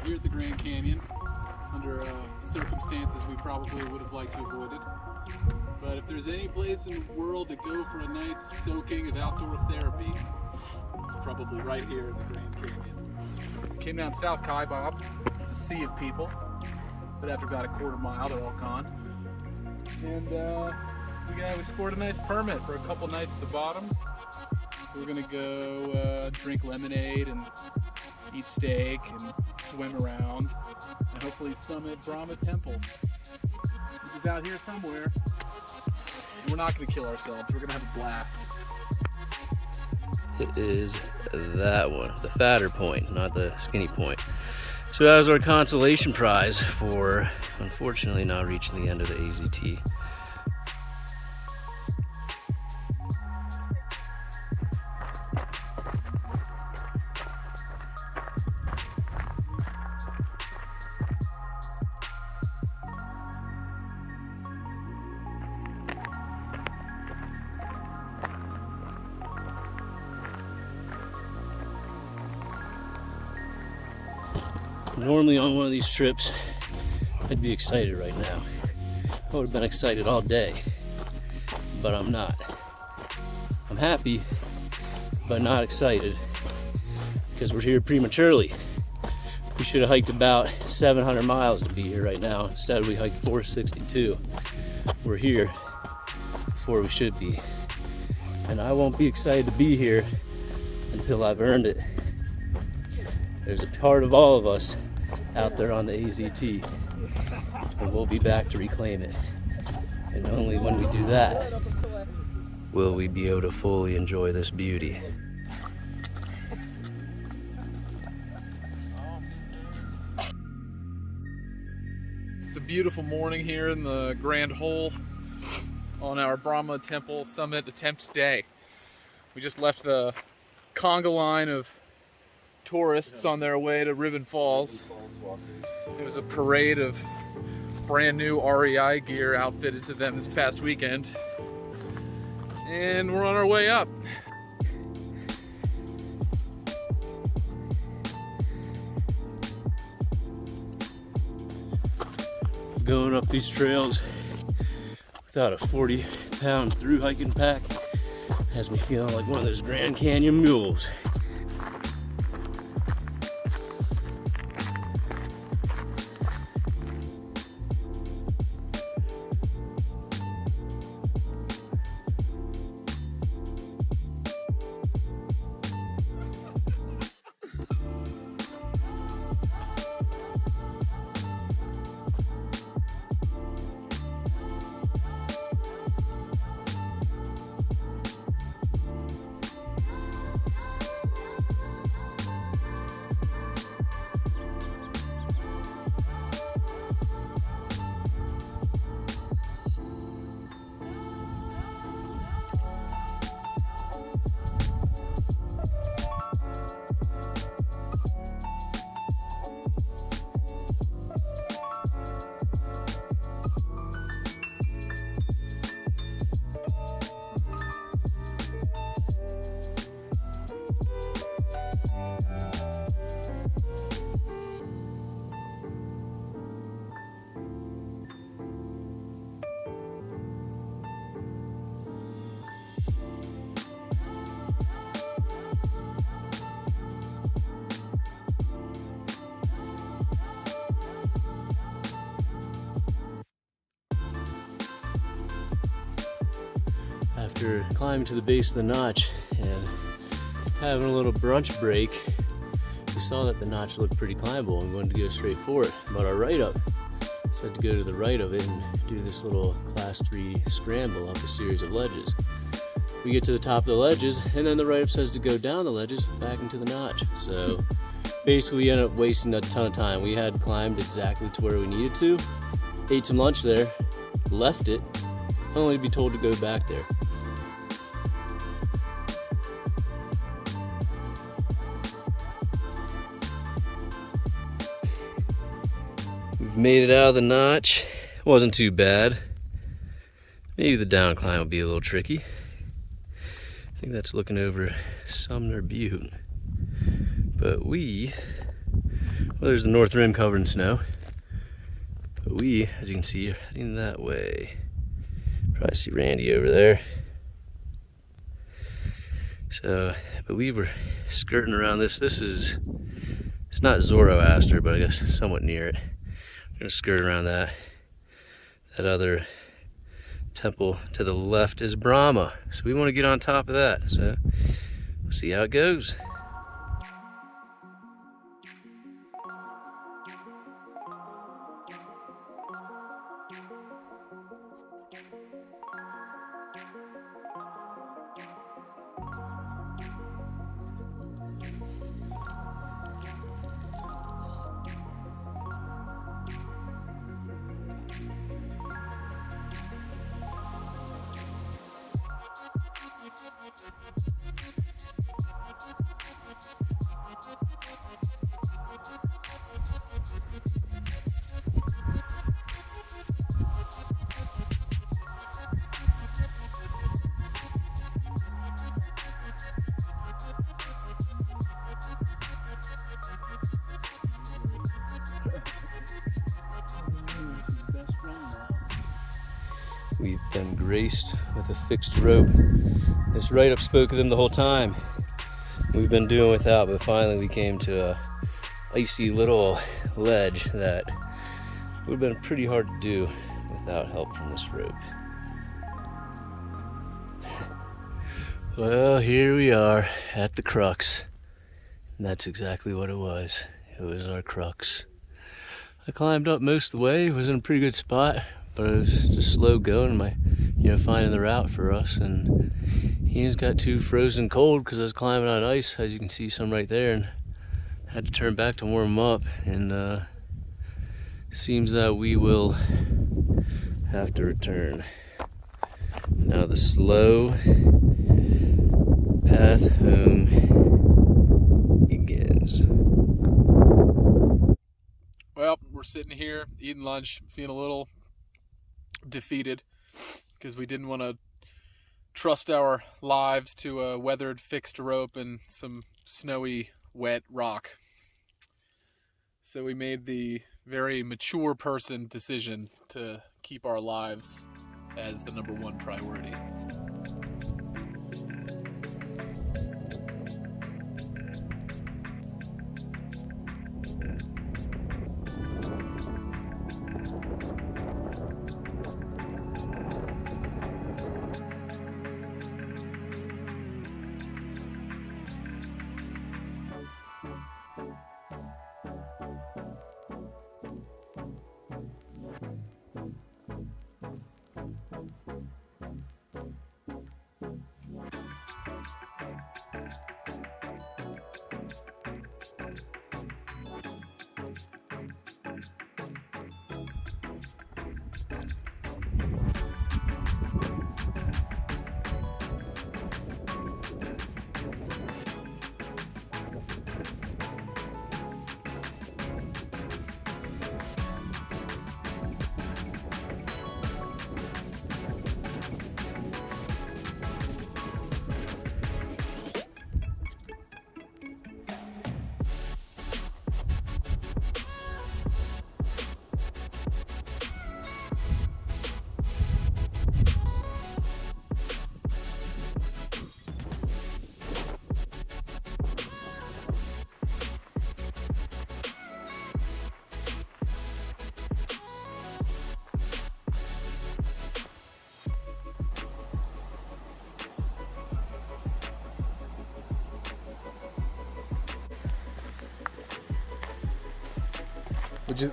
here at the Grand Canyon under circumstances we probably would have liked to avoid it. But if there's any place in the world to go for a nice soaking of outdoor therapy, it's probably right here in the Grand Canyon. Came down South Kaibab. It's a sea of people, but after about a quarter mile, they're all gone. And we scored a nice permit for a couple nights at the bottom. So we're gonna go drink lemonade and eat steak and swim around and hopefully summit Brahma Temple. It's out here somewhere. And we're not gonna kill ourselves. We're gonna have a blast. It is that one, the fatter point, not the skinny point. So that was our consolation prize for, unfortunately, not reaching the end of the AZT. Normally on one of these trips, I'd be excited right now. I would have been excited all day, but I'm not. I'm happy, but not excited because we're here prematurely. We should have hiked about 700 miles to be here right now. Instead, we hiked 462. We're here before we should be. And I won't be excited to be here until I've earned it. There's a part of all of us out there on the AZT, and we'll be back to reclaim it. And only when we do that will we be able to fully enjoy this beauty. It's a beautiful morning here in the Grand Hole on our Brahma Temple summit attempt day. We just left the conga line of tourists on their way to Ribbon Falls. It was a parade of brand new REI gear outfitted to them this past weekend. And we're on our way up. Going up these trails without a 40-pound through hiking pack has me feeling like one of those Grand Canyon mules. After climbing to the base of the notch and having a little brunch break, we saw that the notch looked pretty climbable and wanted to go straight for it. But our write-up said to go to the right of it and do this little class 3 scramble up a series of ledges. We get to the top of the ledges, and then the write-up says to go down the ledges back into the notch. So basically we ended up wasting a ton of time. We had climbed exactly to where we needed to, ate some lunch there, left it, only to be told to go back there. We've made it out of the notch. Wasn't too bad. Maybe the down climb will be a little tricky. I think that's looking over Sumner Butte. But we Well, there's the north rim covered in snow. But we, as you can see, are heading that way. Probably see Randy over there. So I believe we're skirting around this. It's not Zoroaster, but I guess somewhat near it. We're gonna skirt around that. That other temple to the left is Brahma. So we want to get on top of that. So we'll see how it goes. We've been graced with a fixed rope. This right up spoke of them the whole time. We've been doing without, but finally we came to a icy little ledge that would have been pretty hard to do without help from this rope. Well, here we are at the crux. And that's exactly what it was. It was our crux. I climbed up most of the way. It was in a pretty good spot, but it was just slow going, finding the route for us. And Ian's got too frozen cold because I was climbing on ice, as you can see some right there, and had to turn back to warm them up. And seems that we will have to return. Now the slow path home begins. Well, we're sitting here eating lunch, feeling a little defeated because we didn't want to trust our lives to a weathered fixed rope and some snowy, wet rock. So we made the very mature person decision to keep our lives as the number one priority.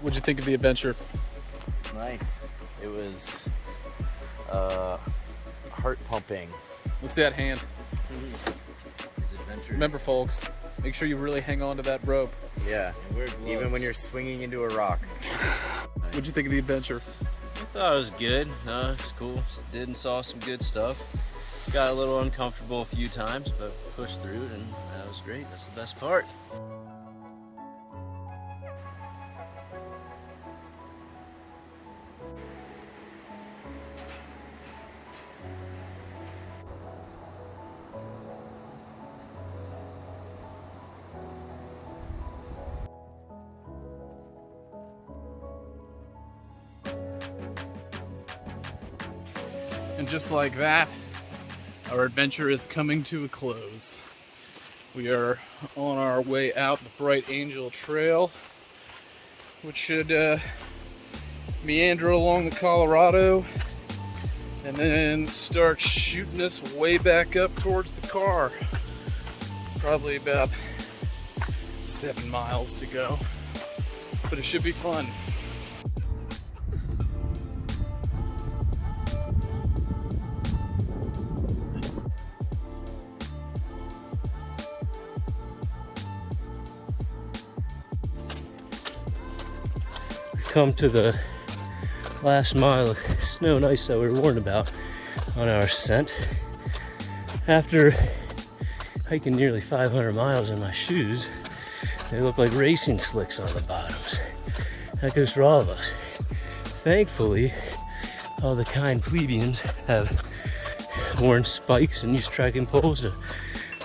What'd you think of the adventure? Nice. It was heart pumping. Let's see that hand. This adventure. Remember, folks, make sure you really hang on to that rope. Yeah. Even when you're swinging into a rock. What'd you think of the adventure? I thought it was good. It's cool. Did and saw some good stuff. Got a little uncomfortable a few times, but pushed through it, and that was great. That's the best part. And just like that, our adventure is coming to a close. We are on our way out the Bright Angel Trail, which should meander along the Colorado and then start shooting us way back up towards the car. Probably about 7 miles to go, but it should be fun. Come to the last mile of snow and ice that we were warned about on our ascent. After hiking nearly 500 miles in my shoes, they look like racing slicks on the bottoms. That goes for all of us. Thankfully, all the kind plebeians have worn spikes and used trekking poles to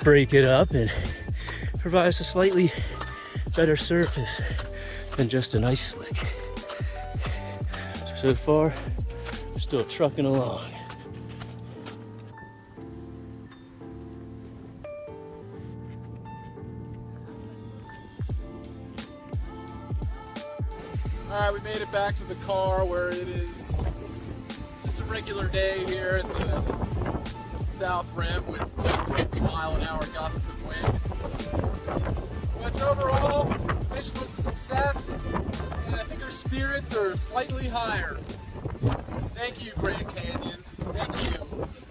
break it up and provide us a slightly better surface than just an ice slick. So far, we're still trucking along. Alright, we made it back to the car where it is just a regular day here at the South Rim with 50-mile-an-hour gusts of wind. But overall, mission was a success, and I think our spirits are slightly higher. Thank you, Grand Canyon. Thank you.